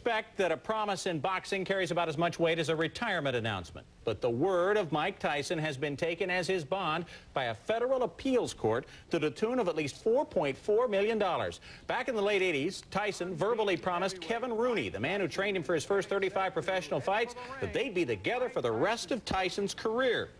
suspect that a promise in boxing carries about as much weight as a retirement announcement. But the word of Mike Tyson has been taken as his bond by a federal appeals court to the tune of at least $4.4 million. Back in the late 80s, Tyson verbally promised Kevin Rooney, the man who trained him for his first 35 professional fights, that they'd be together for the rest of Tyson's career.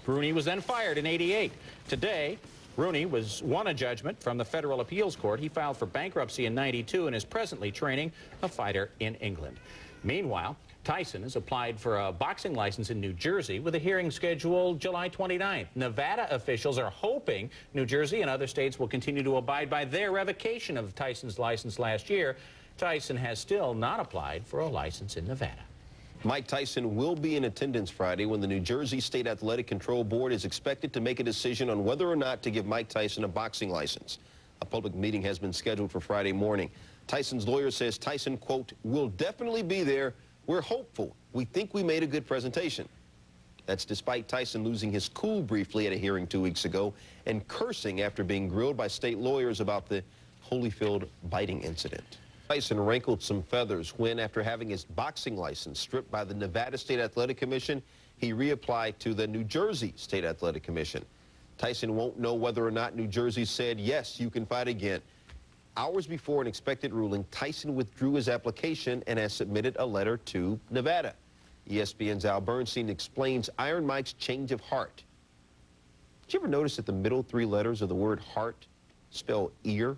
Rooney was then fired in '88. Today, Rooney won a judgment from the federal appeals court. He filed for bankruptcy in '92 and is presently training a fighter in England. Meanwhile, Tyson has applied for a boxing license in New Jersey with a hearing scheduled July 29th. Nevada officials are hoping New Jersey and other states will continue to abide by their revocation of Tyson's license last year. Tyson has still not applied for a license in Nevada. Mike Tyson will be in attendance Friday when the New Jersey State Athletic Control Board is expected to make a decision on whether or not to give Mike Tyson a boxing license. A public meeting has been scheduled for Friday morning. Tyson's lawyer says Tyson, quote, will definitely be there. We're hopeful. We think we made a good presentation. That's despite Tyson losing his cool briefly at a hearing 2 weeks ago and cursing after being grilled by state lawyers about the Holyfield biting incident. Tyson rankled some feathers when, after having his boxing license stripped by the Nevada State Athletic Commission, he reapplied to the New Jersey State Athletic Commission. Tyson won't know whether or not New Jersey said, yes, you can fight again. Hours before an expected ruling, Tyson withdrew his application and has submitted a letter to Nevada. ESPN's Al Bernstein explains Iron Mike's change of heart. Did you ever notice that the middle three letters of the word heart spell ear?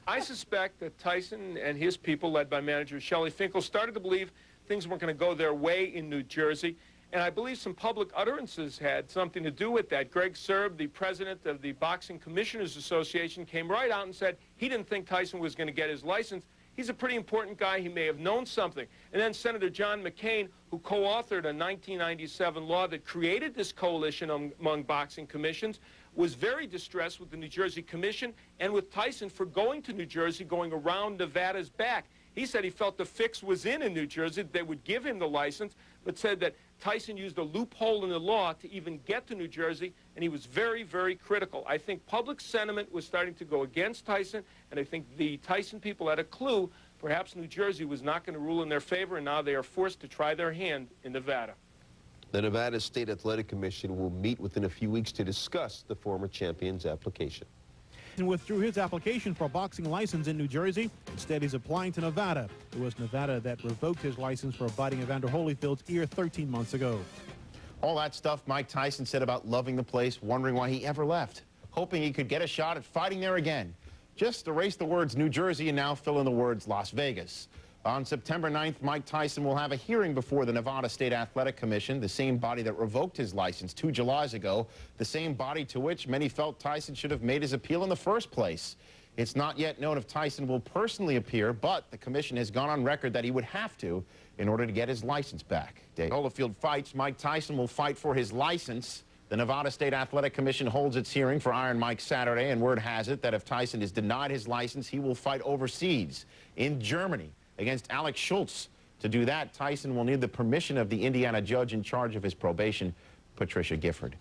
I suspect that Tyson and his people, led by manager Shelley Finkel, started to believe things weren't going to go their way in New Jersey. And I believe some public utterances had something to do with that. Greg Serb, the president of the Boxing Commissioners Association, came right out and said he didn't think Tyson was going to get his license. He's a pretty important guy. He may have known something. And then Senator John McCain, who co-authored a 1997 law that created this coalition among boxing commissions, was very distressed with the New Jersey Commission and with Tyson for going to New Jersey, going around Nevada's back. He said he felt the fix was in New Jersey, that they would give him the license, but said that Tyson used a loophole in the law to even get to New Jersey, and he was very, very critical. I think public sentiment was starting to go against Tyson, and I think the Tyson people had a clue. Perhaps New Jersey was not going to rule in their favor, and now they are forced to try their hand in Nevada. The Nevada State Athletic Commission will meet within a few weeks to discuss the former champion's application. And withdrew his application for a boxing license in New Jersey. Instead, he's applying to Nevada. It was Nevada that revoked his license for biting Evander Holyfield's ear 13 months ago. All that stuff Mike Tyson said about loving the place, wondering why he ever left, hoping he could get a shot at fighting there again. Just erase the words New Jersey and now fill in the words Las Vegas. On September 9th, Mike Tyson will have a hearing before the Nevada State Athletic Commission, the same body that revoked his license 2 Julys ago, the same body to which many felt Tyson should have made his appeal in the first place. It's not yet known if Tyson will personally appear, but the commission has gone on record that he would have to in order to get his license back. Dave Holyfield fights. Mike Tyson will fight for his license. The Nevada State Athletic Commission holds its hearing for Iron Mike Saturday, and word has it that if Tyson is denied his license, he will fight overseas in Germany against Alex Schultz. To do that, Tyson will need the permission of the Indiana judge in charge of his probation, Patricia Gifford.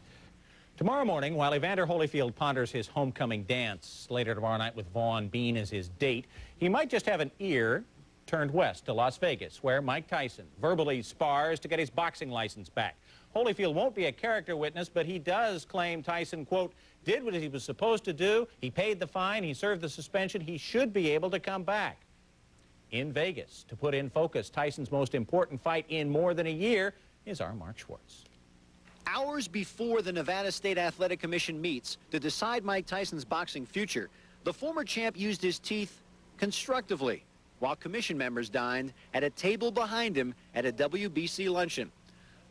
Tomorrow morning, while Evander Holyfield ponders his homecoming dance later tomorrow night with Vaughn Bean as his date, he might just have an ear turned west to Las Vegas, where Mike Tyson verbally spars to get his boxing license back. Holyfield won't be a character witness, but he does claim Tyson, quote, did what he was supposed to do. He paid the fine. He served the suspension. He should be able to come back. In Vegas, to put in focus Tyson's most important fight in more than a year, is our Mark Schwartz. Hours before the Nevada State Athletic Commission meets to decide Mike Tyson's boxing future, the former champ used his teeth constructively while commission members dined at a table behind him at a WBC luncheon.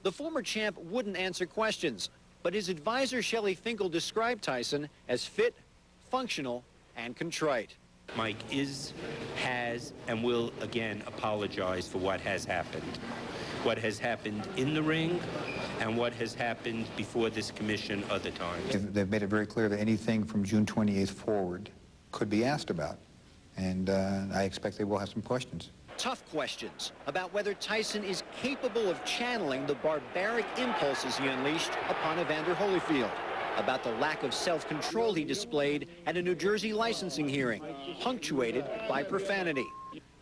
The former champ wouldn't answer questions, but his advisor Shelley Finkel described Tyson as fit, functional, and contrite. Mike has, and will again apologize for what has happened. What has happened in the ring and what has happened before this commission other times. They've made it very clear that anything from June 28th forward could be asked about. And I expect they will have some questions. Tough questions about whether Tyson is capable of channeling the barbaric impulses he unleashed upon Evander Holyfield. About the lack of self-control he displayed at a New Jersey licensing hearing, punctuated by profanity.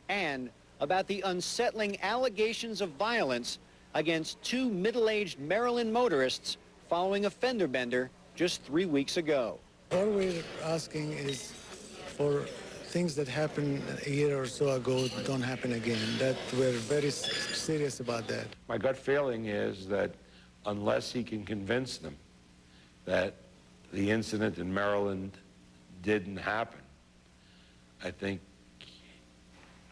And about the unsettling allegations of violence against two middle-aged Maryland motorists following a fender bender just 3 weeks ago. All we're asking is for things that happened a year or so ago don't happen again. That we're very serious about that. My gut feeling is that unless he can convince them that the incident in Maryland didn't happen,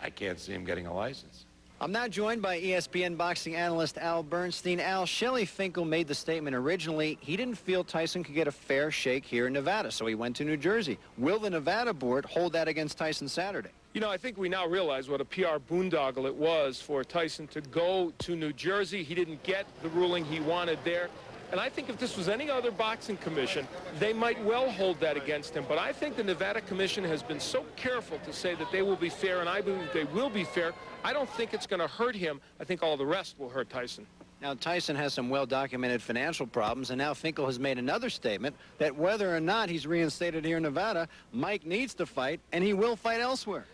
I can't see him getting a license. I'm now joined by ESPN boxing analyst Al Bernstein. Al, Shelley Finkel made the statement originally. He didn't feel Tyson could get a fair shake here in Nevada, so he went to New Jersey. Will the Nevada board hold that against Tyson Saturday? You know, I think we now realize what a PR boondoggle it was for Tyson to go to New Jersey. He didn't get the ruling he wanted there. And I think if this was any other boxing commission, they might well hold that against him. But I think the Nevada Commission has been so careful to say that they will be fair, and I believe they will be fair. I don't think it's going to hurt him. I think all the rest will hurt Tyson. Now, Tyson has some well-documented financial problems, and now Finkel has made another statement that whether or not he's reinstated here in Nevada, Mike needs to fight, and he will fight elsewhere.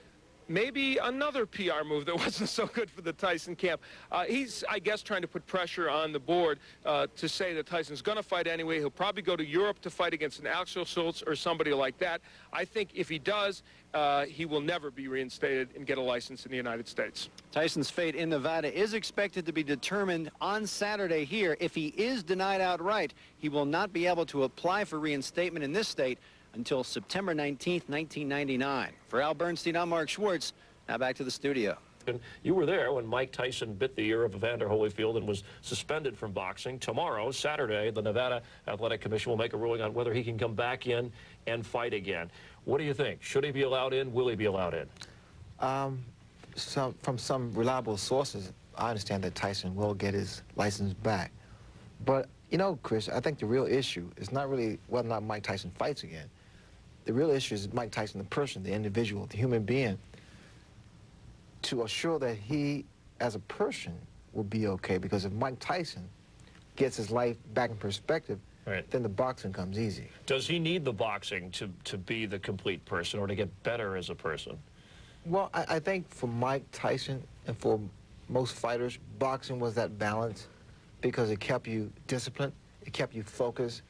Maybe another PR move that wasn't so good for the Tyson camp. He's, I guess, trying to put pressure on the board to say that Tyson's going to fight anyway. He'll probably go to Europe to fight against an Axel Schultz or somebody like that. I think if he does, he will never be reinstated and get a license in the United States. Tyson's fate in Nevada is expected to be determined on Saturday here. If he is denied outright, he will not be able to apply for reinstatement in this state until September 19th, 1999. For Al Bernstein, I'm Mark Schwartz. Now back to the studio. You were there when Mike Tyson bit the ear of Evander Holyfield and was suspended from boxing. Tomorrow, Saturday, the Nevada Athletic Commission will make a ruling on whether he can come back in and fight again. What do you think? Should he be allowed in? Will he be allowed in? From some reliable sources, I understand that Tyson will get his license back. But, you know, Chris, I think the real issue is not really whether or not Mike Tyson fights again. The real issue is Mike Tyson, the person, the individual, the human being, to assure that he, as a person, will be okay. Because if Mike Tyson gets his life back in perspective, right, then the boxing comes easy. Does he need the boxing to be the complete person or to get better as a person? Well, I think for Mike Tyson and for most fighters, boxing was that balance because it kept you disciplined, it kept you focused.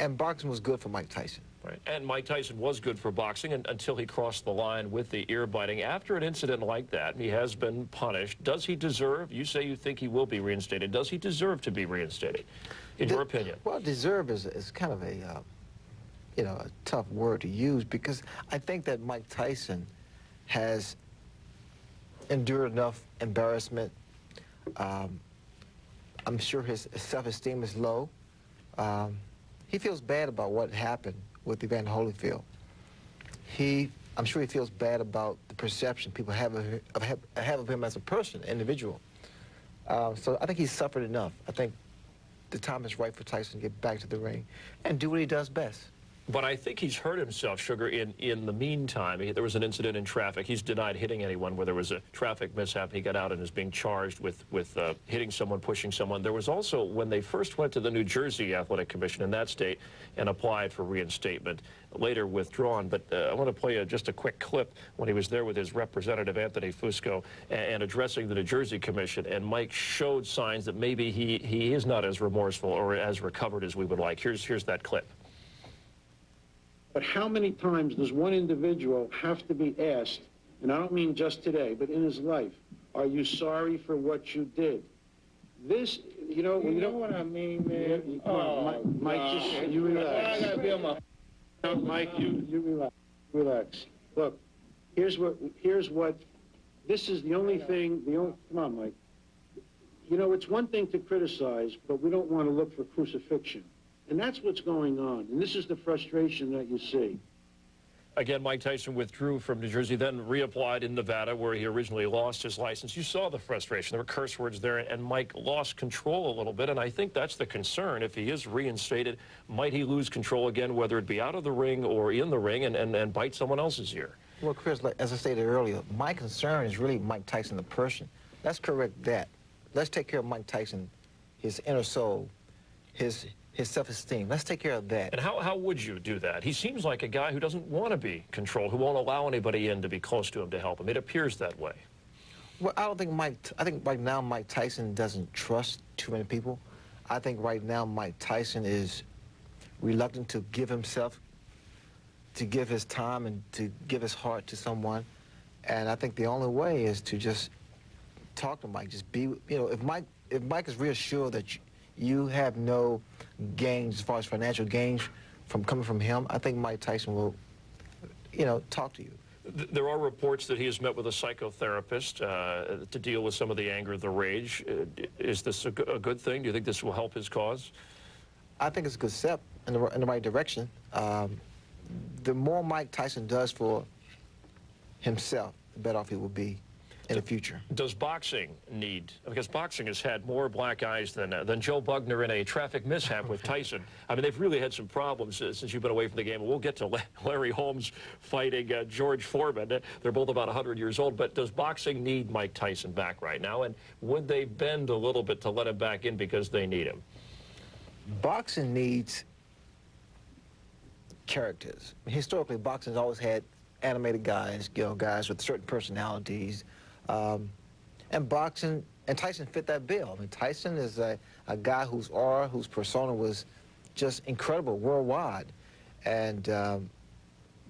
And boxing was good for Mike Tyson. Right. And Mike Tyson was good for boxing until he crossed the line with the ear biting. After an incident like that, he has been punished. Does he deserve, you say you think he will be reinstated, does he deserve to be reinstated, in your opinion? Well, deserve is kind of a, you know, a tough word to use because I think that Mike Tyson has endured enough embarrassment. I'm sure his self-esteem is low. He feels bad about what happened with Evander Holyfield. I'm sure he feels bad about the perception people have of him as a person, individual. So I think he's suffered enough. I think the time is right for Tyson to get back to the ring and do what he does best. But I think he's hurt himself, Sugar, in the meantime. There was an incident in traffic. He's denied hitting anyone where there was a traffic mishap. He got out and is being charged with hitting someone, pushing someone. There was also, when they first went to the New Jersey Athletic Commission in that state and applied for reinstatement, later withdrawn. But I want to play just a quick clip when he was there with his representative, Anthony Fusco, and addressing the New Jersey Commission. And Mike showed signs that maybe he is not as remorseful or as recovered as we would like. Here's that clip. But how many times does one individual have to be asked, and I don't mean just today, but in his life, are you sorry for what you did? This, you know what I mean, man? Mike, just, you relax. I gotta be on my... Mike, you relax. Look, here's what, this is the only thing, come on, Mike. You know, it's one thing to criticize, but we don't want to look for crucifixion. And that's what's going on. And this is the frustration that you see. Again, Mike Tyson withdrew from New Jersey, then reapplied in Nevada, where he originally lost his license. You saw the frustration. There were curse words there, and Mike lost control a little bit, and I think that's the concern. If he is reinstated, might he lose control again, whether it be out of the ring or in the ring, and bite someone else's ear? Well, Chris, as I stated earlier, my concern is really Mike Tyson, the person. Let's correct that. Let's take care of Mike Tyson, his inner soul, his his self-esteem. Let's take care of that. And how would you do that? He seems like a guy who doesn't want to be controlled, who won't allow anybody in to be close to him to help him. It appears that way. Well, I think right now Mike Tyson doesn't trust too many people. I think right now Mike Tyson is reluctant to give himself, to give his time and to give his heart to someone. And I think the only way is to just talk to Mike. Just be, you know, if Mike is reassured that you have no gains as far as financial gains from coming from him, I think Mike Tyson will, you know, talk to you. There are reports that he has met with a psychotherapist to deal with some of the anger, the rage. Is this a good thing? Do you think this will help his cause? I think it's a good step in the right direction. The more Mike Tyson does for himself, the better off he will be in the future. Does boxing need, because boxing has had more black eyes than Joe Bugner in a traffic mishap with Tyson. I mean, they've really had some problems since you've been away from the game. We'll get to Larry Holmes fighting George Foreman. They're both about 100 years old. But does boxing need Mike Tyson back right now? And would they bend a little bit to let him back in because they need him? Boxing needs characters. Historically, boxing has always had animated guys, you know, guys with certain personalities. And boxing, and Tyson fit that bill. I mean, Tyson is a guy whose aura, whose persona was just incredible worldwide. And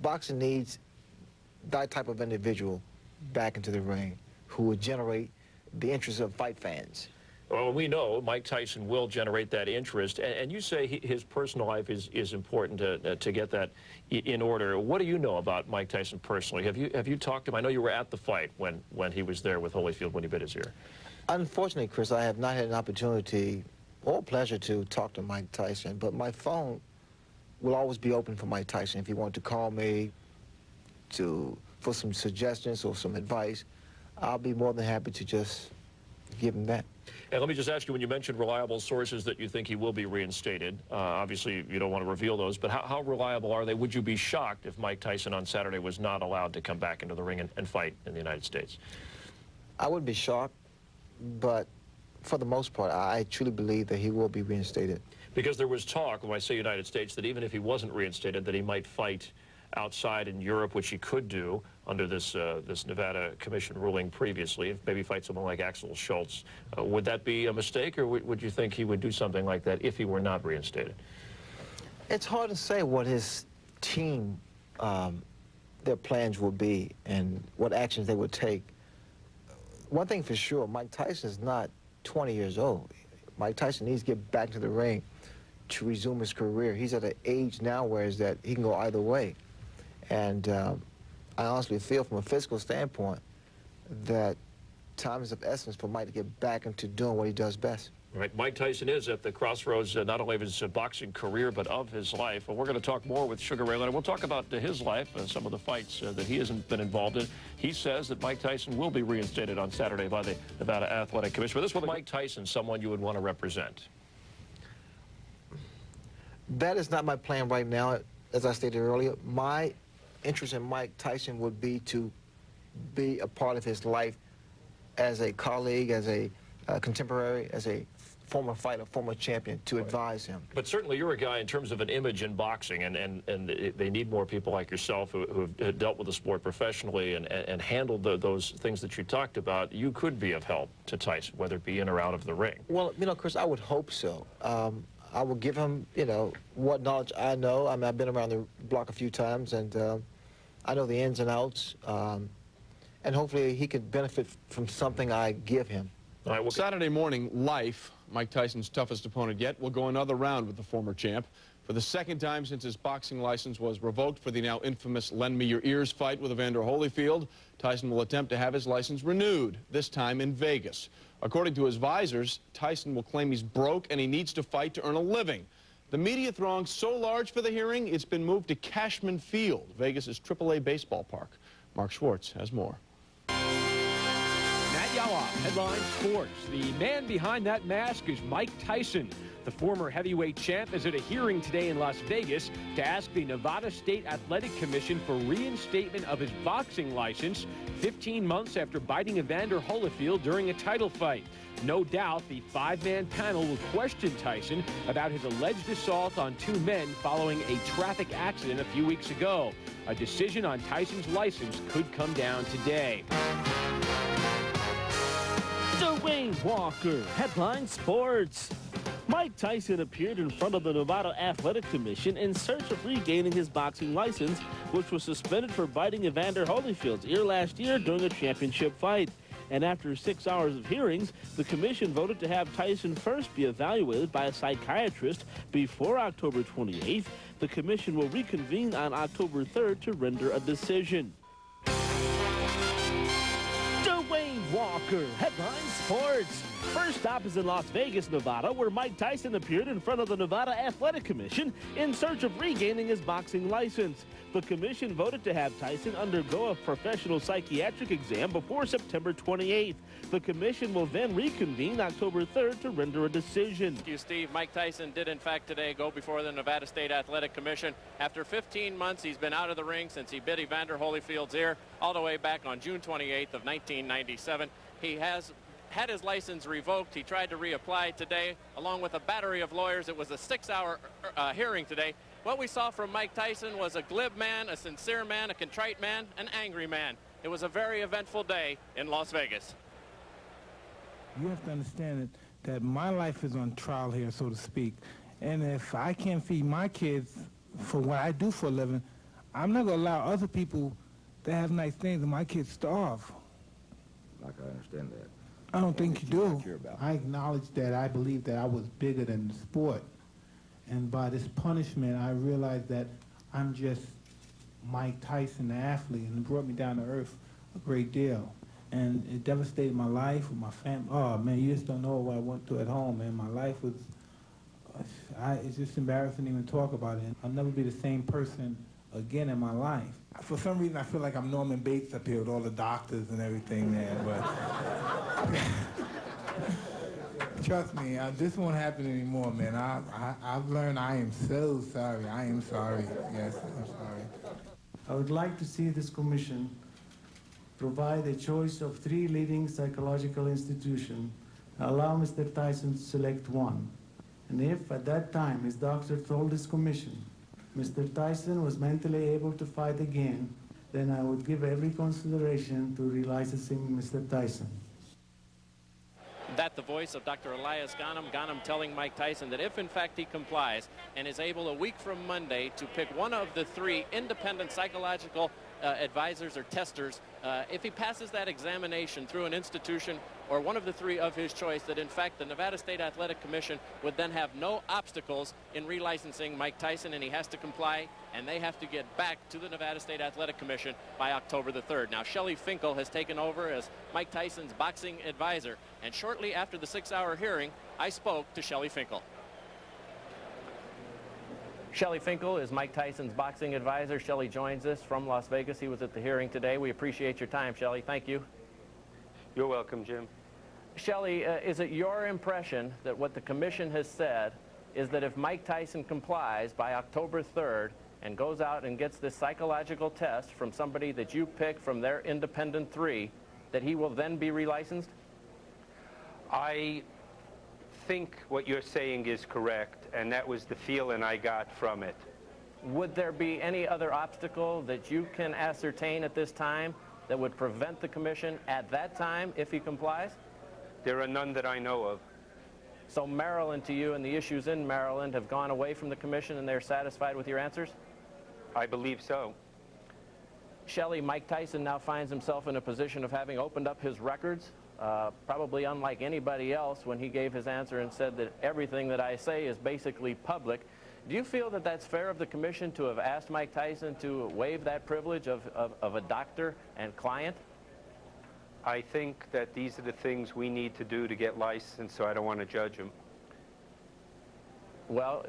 boxing needs that type of individual back into the ring who would generate the interest of fight fans. Well, we know Mike Tyson will generate that interest, and you say his personal life is important to get that in order. What do you know about Mike Tyson personally? Have you talked to him? I know you were at the fight when he was there with Holyfield when he bit his ear. Unfortunately, Chris, I have not had an opportunity or pleasure to talk to Mike Tyson, but my phone will always be open for Mike Tyson. If he wanted to call me for some suggestions or some advice, I'll be more than happy to just give him that. And let me just ask you, when you mentioned reliable sources that you think he will be reinstated, obviously you don't want to reveal those, but how reliable are they? Would you be shocked if Mike Tyson on Saturday was not allowed to come back into the ring and fight in the United States? I would be shocked, but for the most part, I truly believe that he will be reinstated. Because there was talk, when I say United States, that even if he wasn't reinstated, that he might fight outside in Europe, which he could do under this Nevada Commission ruling previously, if maybe fight someone like Axel Schultz. Would that be a mistake, or would you think he would do something like that if he were not reinstated? It's hard to say what his team, their plans will be and what actions they would take. One thing for sure, Mike Tyson is not 20 years old. Mike Tyson needs to get back to the ring to resume his career. He's at an age now where is that he can go either way. And I honestly feel from a physical standpoint that time is of essence for Mike to get back into doing what he does best. Right. Mike Tyson is at the crossroads not only of his boxing career, but of his life. And we're going to talk more with Sugar Ray Leonard. We'll talk about his life and some of the fights that he hasn't been involved in. He says that Mike Tyson will be reinstated on Saturday by the Nevada Athletic Commission. For this one, Mike Tyson, someone you would want to represent? That is not my plan right now. As I stated earlier, my interest in Mike Tyson would be to be a part of his life as a colleague, as a contemporary, as a former fighter, former champion, to advise him. But certainly you're a guy in terms of an image in boxing, and they need more people like yourself who have dealt with the sport professionally and handled those things that you talked about. You could be of help to Tyson, whether it be in or out of the ring. Well, you know, Chris, I would hope so. I will give him, you know, what knowledge I know. I mean, I've been around the block a few times, and I know the ins and outs, and hopefully he could benefit from something I give him. All right, well, Saturday morning, Life, Mike Tyson's toughest opponent yet, will go another round with the former champ. For the second time since his boxing license was revoked for the now infamous Lend Me Your Ears fight with Evander Holyfield, Tyson will attempt to have his license renewed, this time in Vegas. According to his advisors, Tyson will claim he's broke and he needs to fight to earn a living. The media throng so large for the hearing, it's been moved to Cashman Field, Vegas's AAA baseball park. Mark Schwartz has more. Matt Yala, Headline Sports. The man behind that mask is Mike Tyson. The former heavyweight champ is at a hearing today in Las Vegas to ask the Nevada State Athletic Commission for reinstatement of his boxing license 15 months after biting Evander Holyfield during a title fight. No doubt the five-man panel will question Tyson about his alleged assault on two men following a traffic accident a few weeks ago. A decision on Tyson's license could come down today. Dwayne Walker, headline sports. Mike Tyson appeared in front of the Nevada Athletic Commission in search of regaining his boxing license, which was suspended for biting Evander Holyfield's ear last year during a championship fight. And after 6 hours of hearings, the commission voted to have Tyson first be evaluated by a psychiatrist before October 28th. The commission will reconvene on October 3rd to render a decision. Dwayne Walker, headline sports. First stop is in Las Vegas, Nevada, where Mike Tyson appeared in front of the Nevada Athletic Commission in search of regaining his boxing license. The commission voted to have Tyson undergo a professional psychiatric exam before September 28th. The commission will then reconvene October 3rd to render a decision. Thank you, Steve. Mike Tyson did, in fact, today go before the Nevada State Athletic Commission. After 15 months, he's been out of the ring since he bit Evander Holyfield's ear all the way back on June 28th of 1997. He has had his license revoked. He tried to reapply today, along with a battery of lawyers. It was a 6-hour hearing today. What we saw from Mike Tyson was a glib man, a sincere man, a contrite man, an angry man. It was a very eventful day in Las Vegas. You have to understand that my life is on trial here, so to speak. And if I can't feed my kids for what I do for a living, I'm not going to allow other people that have nice things and my kids starve. Like, I understand that. I don't think you do. I acknowledge that I believe that I was bigger than the sport. And by this punishment, I realized that I'm just Mike Tyson, the athlete, and it brought me down to earth a great deal. And it devastated my life with my family. Oh, man, you just don't know what I went through at home, man. My life was, it's just embarrassing to even talk about it. I'll never be the same person again in my life. For some reason, I feel like I'm Norman Bates up here with all the doctors and everything there, but trust me, this won't happen anymore, man. I've learned I am so sorry. I am sorry. Yes, I'm sorry. I would like to see this commission provide a choice of 3 leading psychological institutions, allow Mr. Tyson to select one. And if at that time his doctor told this commission Mr. Tyson was mentally able to fight again, then I would give every consideration to relicensing Mr. Tyson. That the voice of Dr. Elias Ghanem telling Mike Tyson that if in fact he complies and is able a week from Monday to pick one of the 3 independent psychological advisors or testers, if he passes that examination through an institution or one of the 3 of his choice, that in fact the Nevada State Athletic Commission would then have no obstacles in relicensing Mike Tyson, and he has to comply, and they have to get back to the Nevada State Athletic Commission by October the 3rd. Now, Shelley Finkel has taken over as Mike Tyson's boxing advisor, and shortly after the 6-hour hearing, I spoke to Shelley Finkel. Shelley Finkel is Mike Tyson's boxing advisor. Shelley joins us from Las Vegas. He was at the hearing today. We appreciate your time, Shelley. Thank you. You're welcome, Jim. Shelley, is it your impression that what the commission has said is that if Mike Tyson complies by October 3rd and goes out and gets this psychological test from somebody that you pick from their independent 3, that he will then be relicensed? I think what you're saying is correct, and that was the feeling I got from it. Would there be any other obstacle that you can ascertain at this time that would prevent the commission at that time if he complies? There are none that I know of. So Maryland to you and the issues in Maryland have gone away from the commission and they're satisfied with your answers? I believe so. Shelley, Mike Tyson now finds himself in a position of having opened up his records, probably unlike anybody else when he gave his answer and said that everything that I say is basically public. Do you feel that that's fair of the commission to have asked Mike Tyson to waive that privilege of a doctor and client? I think that these are the things we need to do to get licensed, so I don't want to judge him. Well,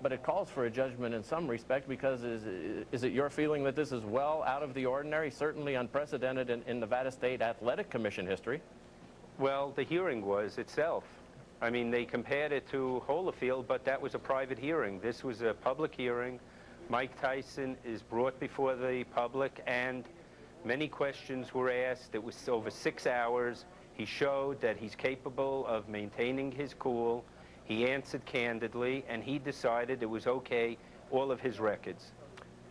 but it calls for a judgment in some respect, because is it your feeling that this is well out of the ordinary, certainly unprecedented in Nevada State Athletic Commission history? Well, the hearing was itself. I mean, they compared it to Holyfield, but that was a private hearing. This was a public hearing. Mike Tyson is brought before the public, and Many questions were asked. It was over 6 hours. He showed that he's capable of maintaining his cool. He answered candidly, and he decided it was okay, all of his records.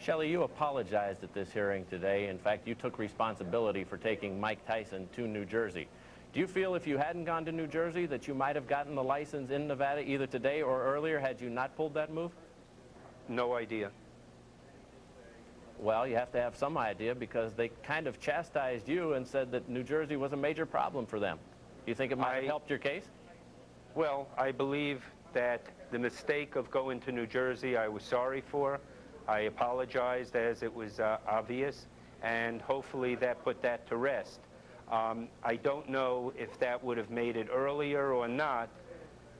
Shelley, you apologized at this hearing today. In fact, you took responsibility for taking Mike Tyson to New Jersey. Do you feel if you hadn't gone to New Jersey that you might have gotten the license in Nevada either today or earlier had you not pulled that move? No idea. Well, you have to have some idea because they kind of chastised you and said that New Jersey was a major problem for them. Do you think it might have helped your case? Well, I believe that the mistake of going to New Jersey I was sorry for. I apologized as it was obvious, and hopefully that put that to rest. I don't know if that would have made it earlier or not,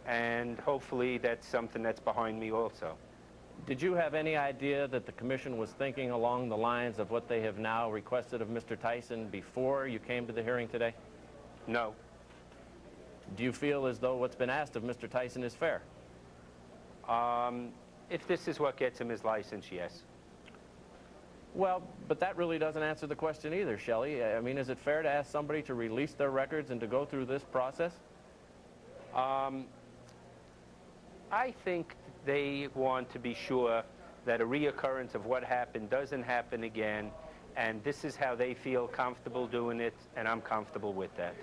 and hopefully that's something that's behind me also. Did you have any idea that the commission was thinking along the lines of what they have now requested of Mr. Tyson before you came to the hearing today? No. Do you feel as though what's been asked of Mr. Tyson is fair? If this is what gets him his license, yes. Well, but that really doesn't answer the question either, Shelley. I mean, is it fair to ask somebody to release their records and to go through this process? I think they want to be sure that a reoccurrence of what happened doesn't happen again, and this is how they feel comfortable doing it, and I'm comfortable with that.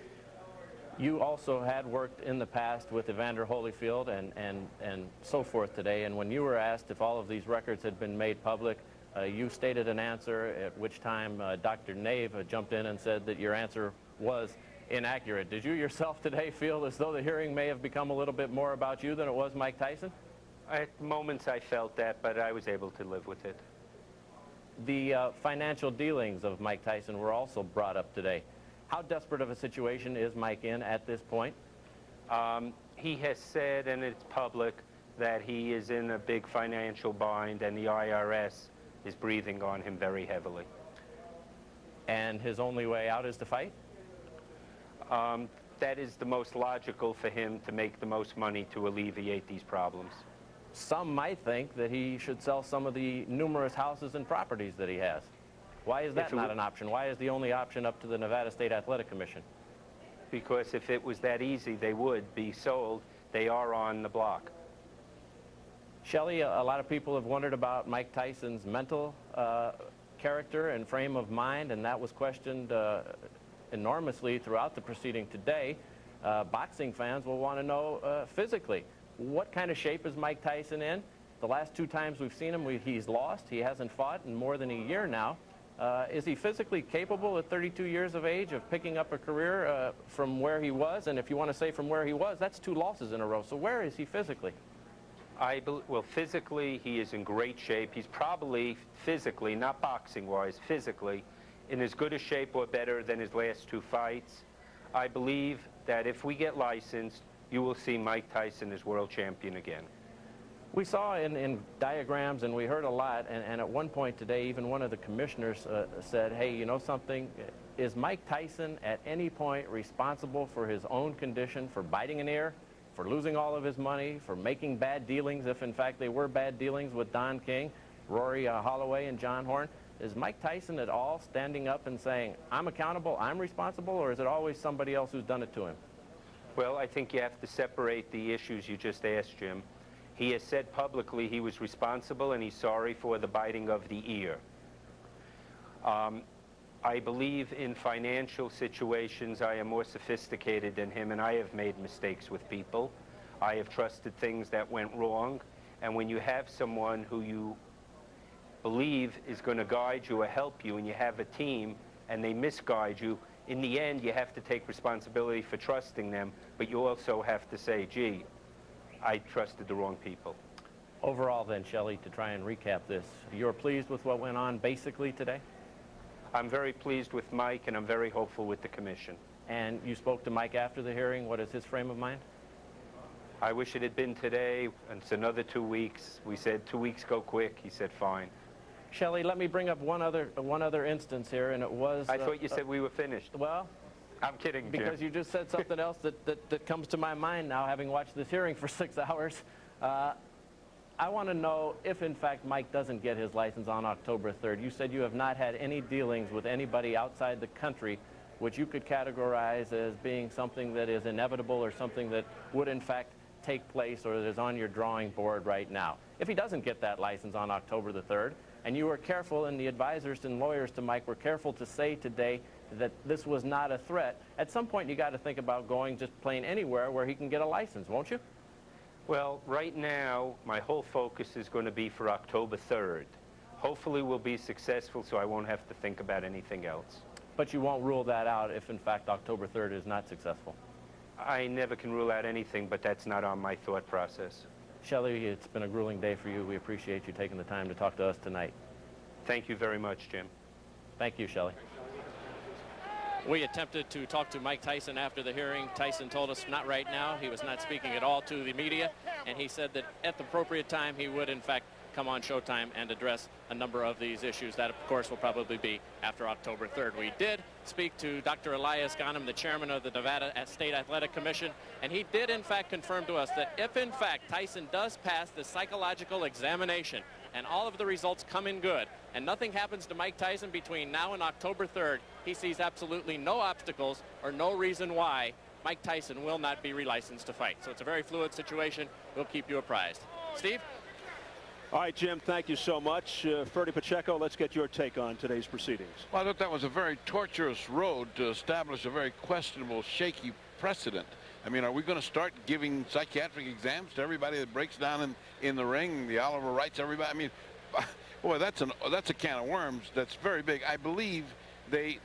You also had worked in the past with Evander Holyfield and so forth today, and when you were asked if all of these records had been made public, you stated an answer, at which time Dr. Nave jumped in and said that your answer was inaccurate. Did you yourself today feel as though the hearing may have become a little bit more about you than it was Mike Tyson? At moments I felt that, but I was able to live with it. The financial dealings of Mike Tyson were also brought up today. How desperate of a situation is Mike in at this point? He has said, and it's public, that he is in a big financial bind, and the IRS is breathing on him very heavily. And his only way out is to fight? That is the most logical for him to make the most money to alleviate these problems. Some might think that he should sell some of the numerous houses and properties that he has. Why is that not an option? Why is the only option up to the Nevada State Athletic Commission? Because if it was that easy, they would be sold. They are on the block. Shelley, a lot of people have wondered about Mike Tyson's mental character and frame of mind, and that was questioned enormously throughout the proceeding today. Boxing fans will want to know physically, what kind of shape is Mike Tyson in? The last 2 times we've seen him, he's lost. He hasn't fought in more than a year now. Is he physically capable at 32 years of age of picking up a career from where he was? And if you want to say from where he was, that's 2 losses in a row. So where is he physically? Well, physically, he is in great shape. He's probably physically, not boxing-wise, physically, in as good a shape or better than his last 2 fights. I believe that if we get licensed, you will see Mike Tyson as world champion again. We saw in diagrams, and we heard a lot, and at one point today, even one of the commissioners said, hey, you know something? Is Mike Tyson at any point responsible for his own condition, for biting an ear, for losing all of his money, for making bad dealings, if in fact they were bad dealings with Don King, Rory Holloway, and John Horn? Is Mike Tyson at all standing up and saying, I'm accountable, I'm responsible, or is it always somebody else who's done it to him? Well, I think you have to separate the issues you just asked, Jim. He has said publicly he was responsible and he's sorry for the biting of the ear. I believe in financial situations I am more sophisticated than him, and I have made mistakes with people. I have trusted things that went wrong, and when you have someone who you believe is going to guide you or help you, and you have a team and they misguide you, in the end you have to take responsibility for trusting them, but you also have to say, gee, I trusted the wrong people. Overall then, Shelley, to try and recap this, you're pleased with what went on basically today? I'm very pleased with Mike, and I'm very hopeful with the commission. And you spoke to Mike after the hearing. What is his frame of mind? I wish it had been today, and it's another 2 weeks. We said 2 weeks go quick. He said fine. Shelley, let me bring up one other instance here, and it was... I thought you said we were finished. Well... I'm kidding, Jim. Because you just said something else that comes to my mind now, having watched this hearing for 6 hours. I want to know if, in fact, Mike doesn't get his license on October 3rd. You said you have not had any dealings with anybody outside the country which you could categorize as being something that is inevitable or something that would, in fact, take place or that is on your drawing board right now. If he doesn't get that license on October the 3rd, and you were careful, and the advisors and lawyers to Mike were careful to say today that this was not a threat, at some point you got to think about going just plain anywhere where he can get a license, won't you? Well, right now, my whole focus is going to be for October 3rd. Hopefully we'll be successful so I won't have to think about anything else. But you won't rule that out if, in fact, October 3rd is not successful? I never can rule out anything, but that's not on my thought process. Shelley, it's been a grueling day for you. We appreciate you taking the time to talk to us tonight. Thank you very much, Jim. Thank you, Shelley. We attempted to talk to Mike Tyson after the hearing. Tyson told us not right now. He was not speaking at all to the media, and he said that at the appropriate time he would, in fact, come on Showtime and address a number of these issues. That, of course, will probably be after October 3rd. We did speak to Dr. Elias Ghanem, the chairman of the Nevada State Athletic Commission, and he did, in fact, confirm to us that if, in fact, Tyson does pass the psychological examination and all of the results come in good, and nothing happens to Mike Tyson between now and October 3rd, he sees absolutely no obstacles or no reason why Mike Tyson will not be relicensed to fight. So it's a very fluid situation. We'll keep you apprised. Steve? All right, Jim, thank you so much. Ferdy Pacheco, let's get your take on today's proceedings. Well, I thought that was a very tortuous road to establish a very questionable, shaky precedent. I mean, are we going to start giving psychiatric exams to everybody that breaks down in the ring, the Oliver Wrights, everybody? I mean, boy, that's a can of worms that's very big. I believe they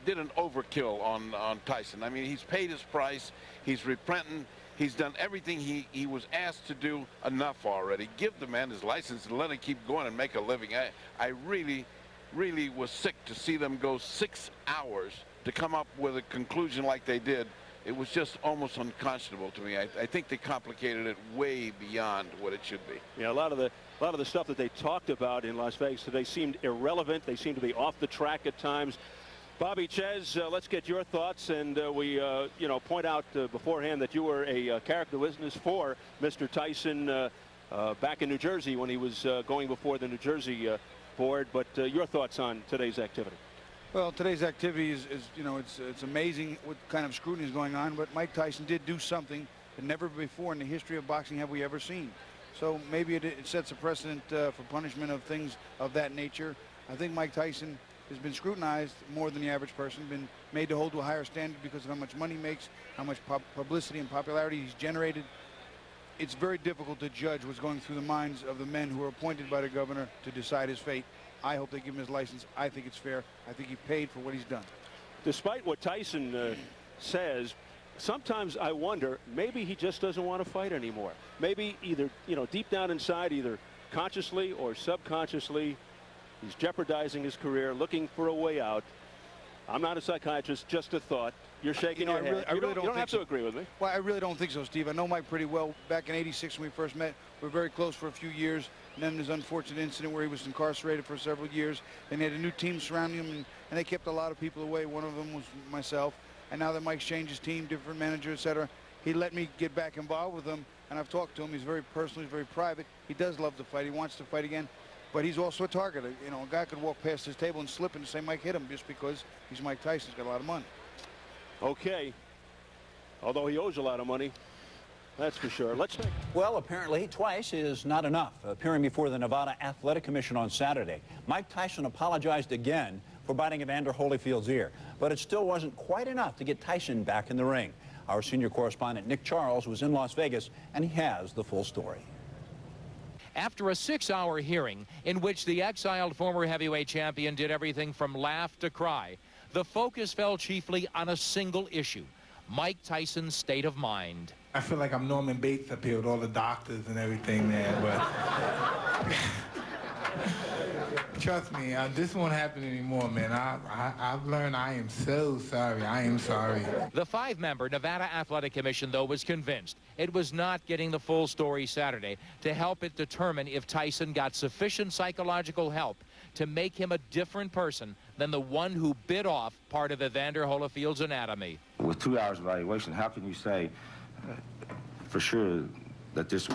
did an overkill on Tyson. I mean, he's paid his price. He's repentant. He's done everything he was asked to do. Enough already. Give the man his license and let him keep going and make a living. I really was sick to see them go 6 hours to come up with a conclusion like they did. It was just almost unconscionable to me. I think they complicated it way beyond what it should be. Yeah, a lot of the stuff that they talked about in Las Vegas today seemed irrelevant. They seemed to be off the track at times. Bobby Ches, let's get your thoughts, and we point out beforehand that you were a character witness for Mr. Tyson back in New Jersey when he was going before the New Jersey board. But your thoughts on today's activity? Well, today's activity is it's amazing what kind of scrutiny is going on. But Mike Tyson did do something that never before in the history of boxing have we ever seen. So maybe it sets a precedent for punishment of things of that nature. I think Mike Tyson has been scrutinized more than the average person, been made to hold to a higher standard because of how much money he makes, how much publicity and popularity he's generated. It's very difficult to judge what's going through the minds of the men who are appointed by the governor to decide his fate. I hope they give him his license. I think it's fair. I think he paid for what he's done. Despite what Tyson says, sometimes I wonder, maybe he just doesn't want to fight anymore. Maybe either, deep down inside, either consciously or subconsciously, he's jeopardizing his career, looking for a way out. I'm not a psychiatrist, just a thought. You're shaking your head. You don't have to agree with me. Well, I really don't think so, Steve. I know Mike pretty well. Back in '86 when we first met, we were very close for a few years. And then this unfortunate incident where he was incarcerated for several years. And they had a new team surrounding him, and they kept a lot of people away. One of them was myself. And now that Mike's changed his team, different manager, etc., he let me get back involved with him. And I've talked to him. He's very personal. He's very private. He does love to fight. He wants to fight again. But he's also a target. A guy could walk past his table and slip and say Mike hit him just because he's Mike Tyson. He's got a lot of money. Okay. Although he owes a lot of money, that's for sure. Well, apparently twice is not enough. Appearing before the Nevada Athletic Commission on Saturday, Mike Tyson apologized again for biting Evander Holyfield's ear. But it still wasn't quite enough to get Tyson back in the ring. Our senior correspondent, Nick Charles, was in Las Vegas, and he has the full story. After a 6-hour hearing in which the exiled former heavyweight champion did everything from laugh to cry, the focus fell chiefly on a single issue: Mike Tyson's state of mind. I feel like I'm Norman Bates up here with all the doctors and everything there, but trust me, this won't happen anymore, man. I've learned. I am so sorry. I am sorry. The 5-member Nevada Athletic Commission, though, was convinced it was not getting the full story Saturday to help it determine if Tyson got sufficient psychological help to make him a different person than the one who bit off part of Evander Holyfield's anatomy. With 2 hours evaluation, how can you say for sure that this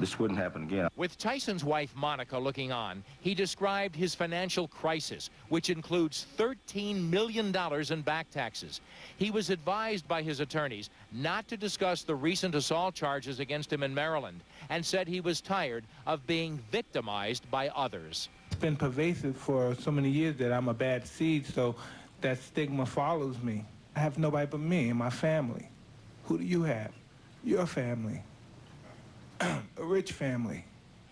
this wouldn't happen again. With Tyson's wife, Monica, looking on, he described his financial crisis, which includes $13 million in back taxes. He was advised by his attorneys not to discuss the recent assault charges against him in Maryland and said he was tired of being victimized by others. It's been pervasive for so many years that I'm a bad seed, so that stigma follows me. I have nobody but me and my family. Who do you have? Your family. A rich family.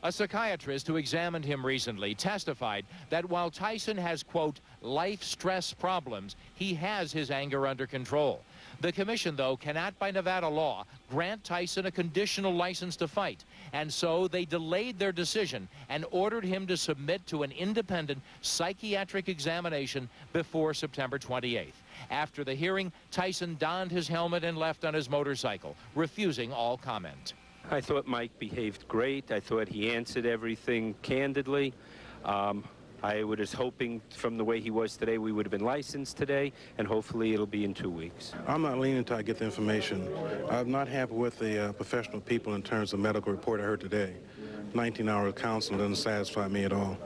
A psychiatrist who examined him recently testified that while Tyson has, quote, life stress problems, he has his anger under control. The commission, though, cannot by Nevada law grant Tyson a conditional license to fight, and so they delayed their decision and ordered him to submit to an independent psychiatric examination before September 28th. After the hearing, Tyson donned his helmet and left on his motorcycle, refusing all comment. I thought Mike behaved great. I thought he answered everything candidly. I was hoping from the way he was today we would have been licensed today, and hopefully it'll be in 2 weeks. I'm not leaning until I get the information. I'm not happy with the professional people in terms of medical report I heard today. 19-hour counseling doesn't satisfy me at all.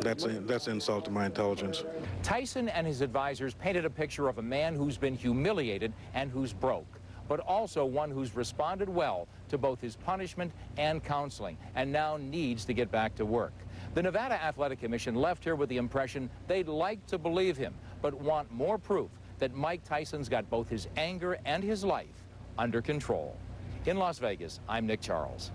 That's an insult to my intelligence. Tyson and his advisors painted a picture of a man who's been humiliated and who's broke, but also one who's responded well to both his punishment and counseling, and now needs to get back to work. The Nevada Athletic Commission left here with the impression they'd like to believe him, but want more proof that Mike Tyson's got both his anger and his life under control. In Las Vegas, I'm Nick Charles.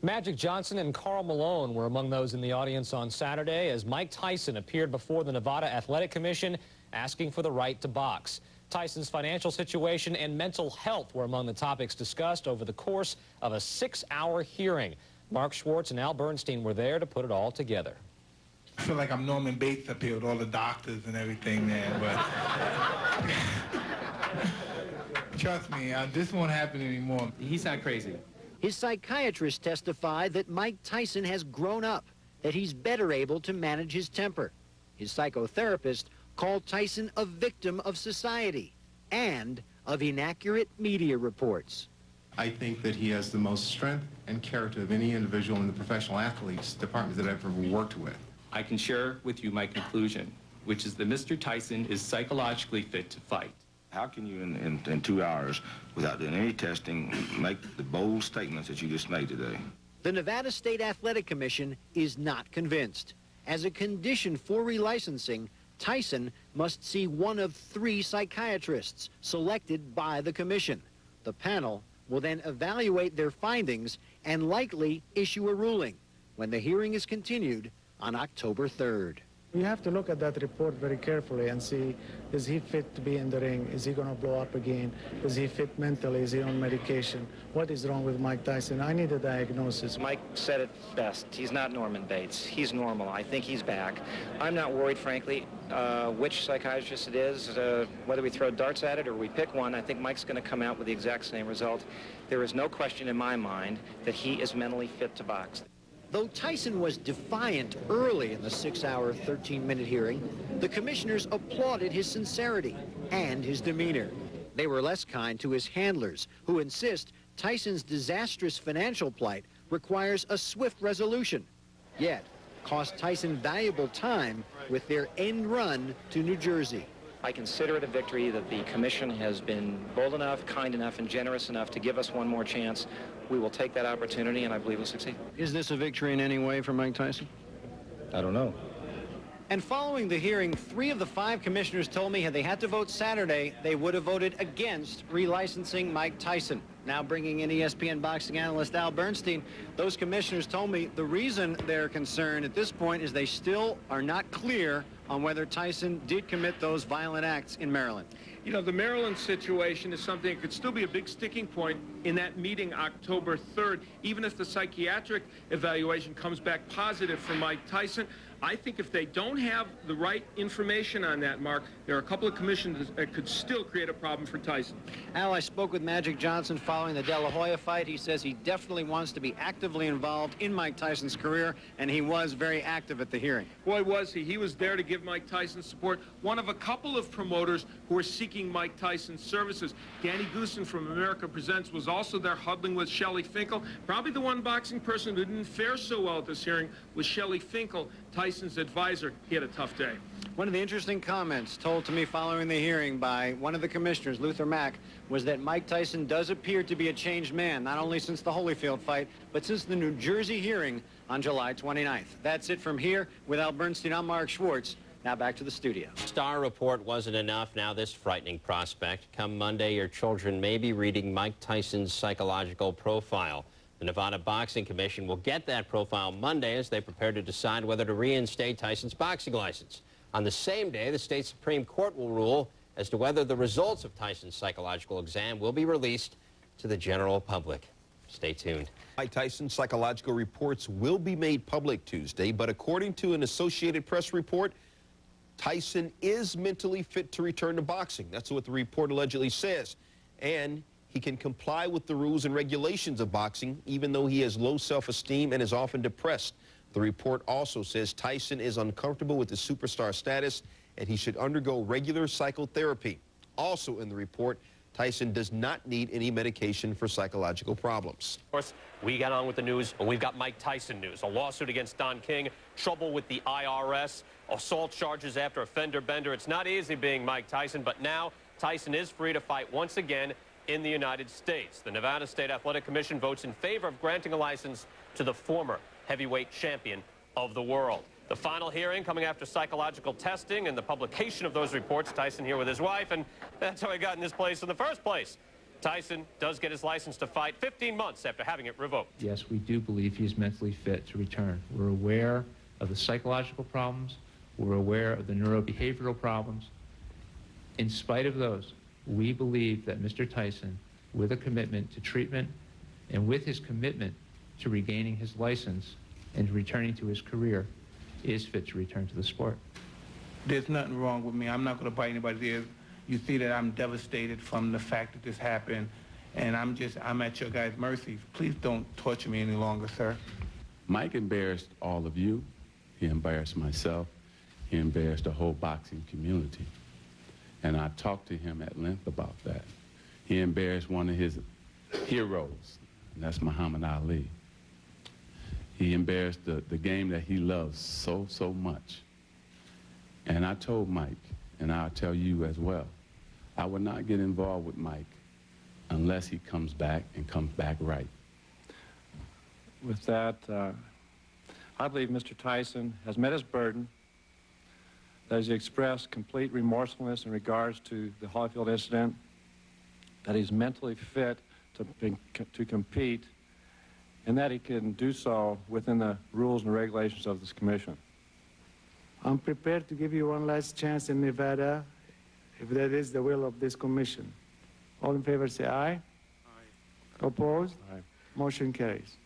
Magic Johnson and Karl Malone were among those in the audience on Saturday as Mike Tyson appeared before the Nevada Athletic Commission asking for the right to box. Tyson's financial situation and mental health were among the topics discussed over the course of a 6-hour hearing. Mark Schwartz and Al Bernstein were there to put it all together. I feel like I'm Norman Bates up here with all the doctors and everything there, but trust me, this won't happen anymore. He's not crazy. His psychiatrist testified that Mike Tyson has grown up, that he's better able to manage his temper. His psychotherapist called Tyson a victim of society and of inaccurate media reports. I think that he has the most strength and character of any individual in the professional athletes department that I've ever worked with. I can share with you my conclusion, which is that Mr. Tyson is psychologically fit to fight. How can you, in 2 hours, without doing any testing, make the bold statements that you just made today? The Nevada State Athletic Commission is not convinced. As a condition for relicensing, Tyson must see one of 3 psychiatrists selected by the commission. The panel will then evaluate their findings and likely issue a ruling when the hearing is continued on October 3rd. You have to look at that report very carefully and see, is he fit to be in the ring? Is he going to blow up again? Is he fit mentally? Is he on medication? What is wrong with Mike Tyson? I need a diagnosis. Mike said it best. He's not Norman Bates. He's normal. I think he's back. I'm not worried, frankly, which psychiatrist it is, whether we throw darts at it or we pick one. I think Mike's going to come out with the exact same result. There is no question in my mind that he is mentally fit to box. Though Tyson was defiant early in the 6-hour, 13-minute hearing, the commissioners applauded his sincerity and his demeanor. They were less kind to his handlers, who insist Tyson's disastrous financial plight requires a swift resolution, yet cost Tyson valuable time with their end run to New Jersey. I consider it a victory that the commission has been bold enough, kind enough, and generous enough to give us one more chance. We will take that opportunity, and I believe we'll succeed. Is this a victory in any way for Mike Tyson? I don't know. And following the hearing, 3 of the 5 commissioners told me had they had to vote Saturday, they would have voted against relicensing Mike Tyson. Now bringing in ESPN boxing analyst Al Bernstein, those commissioners told me the reason they're concerned at this point is they still are not clear on whether Tyson did commit those violent acts in Maryland. You know, the Maryland situation is something that could still be a big sticking point in that meeting October 3rd. Even if the psychiatric evaluation comes back positive for Mike Tyson, I think if they don't have the right information on that, Mark, there are a couple of commissions that could still create a problem for Tyson. Al, I spoke with Magic Johnson following the De La Hoya fight. He says he definitely wants to be actively involved in Mike Tyson's career, and he was very active at the hearing. Boy, was he. He was there to give Mike Tyson support. One of a couple of promoters who are seeking Mike Tyson's services. Danny Goosen from America Presents was also there huddling with Shelley Finkel. Probably the one boxing person who didn't fare so well at this hearing was Shelley Finkel, Tyson's advisor. He had a tough day. One of the interesting comments told to me following the hearing by one of the commissioners, Luther Mack, was that Mike Tyson does appear to be a changed man, not only since the Holyfield fight, but since the New Jersey hearing on July 29th. That's it from here. With Al Bernstein, I'm Mark Schwartz. Now back to the studio. Star report wasn't enough. Now this frightening prospect. Come Monday, your children may be reading Mike Tyson's psychological profile. The Nevada Boxing Commission will get that profile Monday as they prepare to decide whether to reinstate Tyson's boxing license. On the same day, the state Supreme Court will rule as to whether the results of Tyson's psychological exam will be released to the general public. Stay tuned. Mike Tyson's psychological reports will be made public Tuesday, but according to an Associated Press report, Tyson is mentally fit to return to boxing. That's what the report allegedly says. And he can comply with the rules and regulations of boxing, even though he has low self-esteem and is often depressed. The report also says Tyson is uncomfortable with his superstar status and he should undergo regular psychotherapy. Also in the report, Tyson does not need any medication for psychological problems. Of course, we got on with the news, and we've got Mike Tyson news. A lawsuit against Don King, trouble with the IRS, assault charges after a fender bender. It's not easy being Mike Tyson, but now Tyson is free to fight once again in the United States. The Nevada State Athletic Commission votes in favor of granting a license to the former heavyweight champion of the world. The final hearing coming after psychological testing and the publication of those reports. Tyson here with his wife, and that's how he got in this place in the first place. Tyson does get his license to fight 15 months after having it revoked. Yes, we do believe he's mentally fit to return. We're aware of the psychological problems. We're aware of the neurobehavioral problems. In spite of those, we believe that Mr. Tyson, with a commitment to treatment and with his commitment to regaining his license and returning to his career, is fit to return to the sport. There's nothing wrong with me. I'm not going to bite anybody's ears. You see that I'm devastated from the fact that this happened, and I'm at your guys' mercy. Please don't torture me any longer, sir. Mike embarrassed all of you. He embarrassed myself. He embarrassed the whole boxing community. And I talked to him at length about that. He embarrassed one of his heroes, and that's Muhammad Ali. He embarrassed the game that he loves so much. And I told Mike, and I'll tell you as well, I would not get involved with Mike unless he comes back and comes back right. With that, I believe Mr. Tyson has met his burden, that he's expressed complete remorsefulness in regards to the Holyfield incident, that he's mentally fit to compete, and that he can do so within the rules and regulations of this commission. I'm prepared to give you one last chance in Nevada, if that is the will of this commission. All in favor say aye. Aye. Opposed? Aye. Motion carries.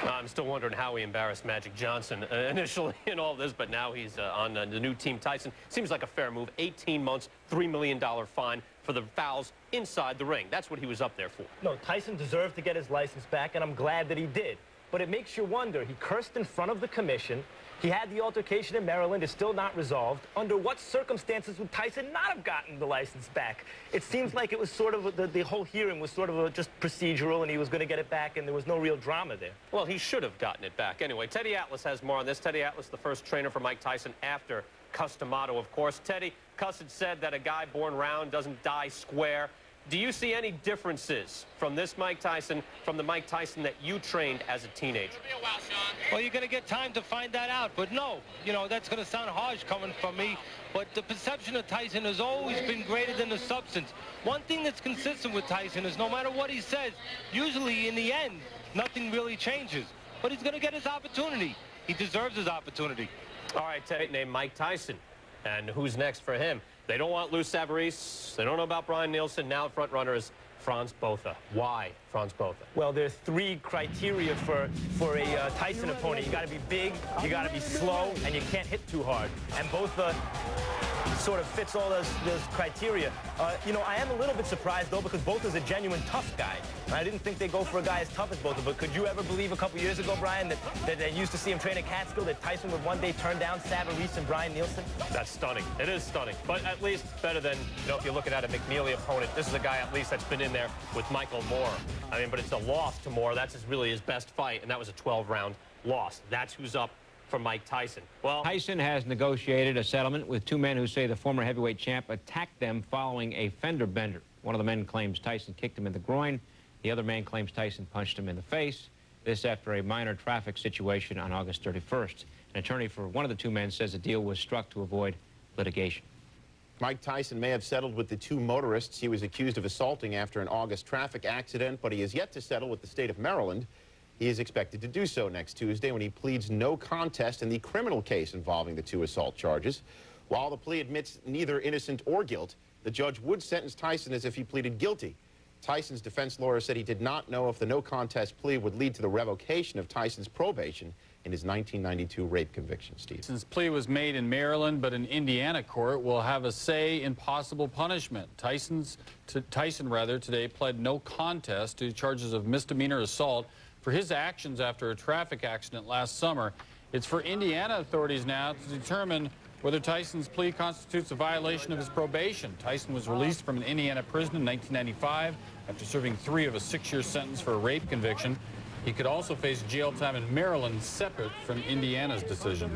I'm still wondering how he embarrassed Magic Johnson initially in all this, but now he's on the new Team Tyson. Seems like a fair move. 18 months, $3 million fine for the fouls inside the ring. That's what he was up there for. No, Tyson deserved to get his license back, and I'm glad that he did. But it makes you wonder. He cursed in front of the commission. He had the altercation in Maryland. It's still not resolved. Under what circumstances would Tyson not have gotten the license back? It seems like it was sort of, the whole hearing was sort of just procedural, and he was going to get it back, and there was no real drama there. Well, he should have gotten it back. Anyway, Teddy Atlas has more on this. Teddy Atlas, the first trainer for Mike Tyson after Cus D'Amato, of course. Teddy, Cus had said that a guy born round doesn't die square. Do you see any differences from this Mike Tyson, from the Mike Tyson that you trained as a teenager? Well, you're going to get time to find that out. But no, you know, that's going to sound harsh coming from me. But the perception of Tyson has always been greater than the substance. One thing that's consistent with Tyson is no matter what he says, usually in the end, nothing really changes. But he's going to get his opportunity. He deserves his opportunity. All right, Teddy, named Mike Tyson. And who's next for him? They don't want Lou Savarese. They don't know about Brian Nielsen. Now front runner is Franz Botha. Why Franz Botha? Well, there's 3 criteria for a Tyson opponent. You got to be big, you got to be slow, and you can't hit too hard. And Botha sort of fits all those criteria. You know, I am a little bit surprised, though, because Botha's a genuine tough guy. I didn't think they'd go for a guy as tough as Botha, but could you ever believe a couple years ago, Brian, that they used to see him train at Catskill, that Tyson would one day turn down Savarese and Brian Nielsen? That's stunning. It is stunning. But at least better than, you know, if you're looking at a McNeely opponent, this is a guy at least that's been in there with Michael Moore. I mean, but it's a loss to Moore. That's really his best fight, and that was a 12-round loss. That's who's up for Mike Tyson. Well, Tyson has negotiated a settlement with 2 men who say the former heavyweight champ attacked them following a fender bender. One of the men claims Tyson kicked him in the groin. The other man claims Tyson punched him in the face. This after a minor traffic situation on August 31st. An attorney for one of the 2 men says a deal was struck to avoid litigation. Mike Tyson may have settled with the 2 motorists he was accused of assaulting after an August traffic accident, but he is yet to settle with the state of Maryland. He is expected to do so next Tuesday when he pleads no contest in the criminal case involving the 2 assault charges. While the plea admits neither innocent or guilt, the judge would sentence Tyson as if he pleaded guilty. Tyson's defense lawyer said he did not know if the no contest plea would lead to the revocation of Tyson's probation in his 1992 rape conviction. Steve. Tyson's plea was made in Maryland, but an Indiana court will have a say in possible punishment. Tyson today pled no contest to charges of misdemeanor assault for his actions after a traffic accident last summer. It's for Indiana authorities now to determine whether Tyson's plea constitutes a violation of his probation. Tyson was released from an Indiana prison in 1995 after serving 3 of a 6-year sentence for a rape conviction. He could also face jail time in Maryland separate from Indiana's decision.